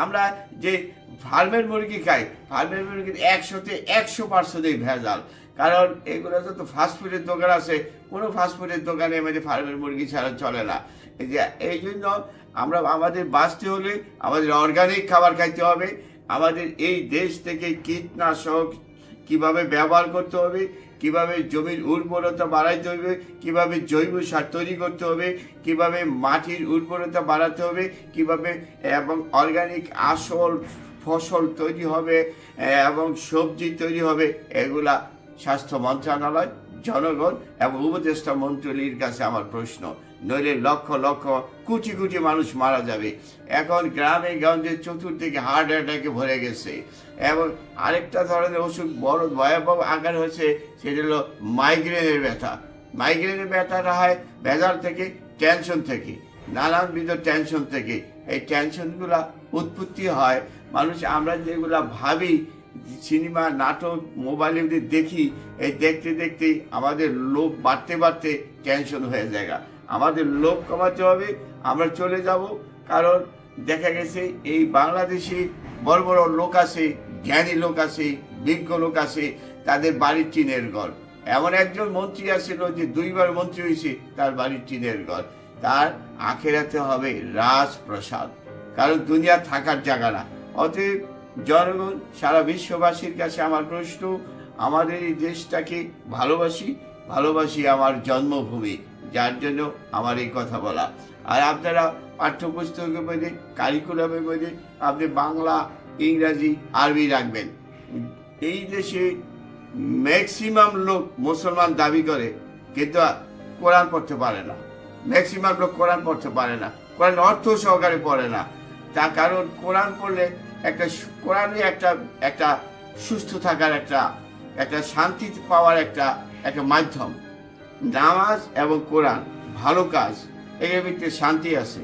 আমরা যে ফার্মের মুরগি খাই, ফার্মের মুরগির 100% ভেজাল। কারণ এগুলো তো ফাস্টফুডের দোকান আছে, কোনো ফাস্টফুডের দোকানে আমাদের ফার্মের মুরগি ছাড়া চলে না। এই জন্য আমরা আমাদের বাঁচতে হলে আমাদের অর্গানিক খাবার খাইতে হবে। আমাদের এই দেশ থেকে কীটনাশক কিভাবে ব্যবহার করতে হবে, কিভাবে জমির উর্বরতা বাড়াইতে হবে, কিভাবে জৈব সার তৈরি করতে হবে, কিভাবে মাটির উর্বরতা বাড়াতে হবে, কিভাবে এবং অর্গানিক আসল ফসল তৈরি হবে এবং সবজি তৈরি হবে, এগুলা স্বাস্থ্য মন্ত্রণালয়, জনগণ এবং উপদেষ্টা মন্ত্রীর কাছে আমার প্রশ্ন। নইলে লক্ষ লক্ষ কোটি কোটি মানুষ মারা যাবে। এখন গ্রামে গঞ্জে চতুর্দিকে হার্ট অ্যাটাকে ভরে গেছে। এবং আরেকটা ধরনের অসুখ বড় ভয়াবহ আকার হয়েছে, সেটা হলো মাইগ্রেনের ব্যথা। মাইগ্রেনের ব্যথাটা হয় ভেজাল থেকে, টেনশন থেকে, নানানবিধ টেনশন থেকে। এই টেনশনগুলা উৎপত্তি হয় মানুষ, আমরা যেগুলা ভাবি, সিনেমা, নাটক, মোবাইলে দেখি, এই দেখতে দেখতে আমাদের লোভ বাড়তে বাড়তে টেনশন হয়ে যায়। আমাদের লোভ কমাতে হবে, আমরা চলে যাব। কারণ দেখা গেছে এই বাংলাদেশে বড় বড় লোক আছে, জ্ঞানী লোক আছে, বিজ্ঞ লোক আছে, তাদের বাড়ির টিনের ঘর। এমন একজন মন্ত্রী আসছিল যে 2বার মন্ত্রী হয়েছে, তার বাড়ির টিনের ঘর। তার আখেরাতে হবে রাজপ্রসাদ, কারণ দুনিয়া থাকার জায়গা না। অতএব জনগণ, সারা বিশ্ববাসীর কাছে আমার প্রশ্ন, আমাদের এই দেশটাকে ভালোবাসি আমার জন্মভূমি, যার জন্য আমার এই কথা বলা। আর আপনারা পাঠ্যপুস্তকের মধ্যে, কারিকুলামের মধ্যে আপনি বাংলা, ইংরাজি, আরবি রাখবেন। এই দেশে ম্যাক্সিমাম লোক মুসলমান দাবি করে, কিন্তু কোরআন পড়তে পারে না। ম্যাক্সিমাম লোক কোরআন পড়তে পারে না, কোরআন অর্থ সহকারে পড়ে না। তার কারণ কোরআন পড়লে কোরআনে একটা সুস্থ থাকার একটা শান্তি পাওয়ার একটা মাধ্যম। নামাজ এবং কোরআন ভালো কাজ, এর ভিতরে শান্তি আছে।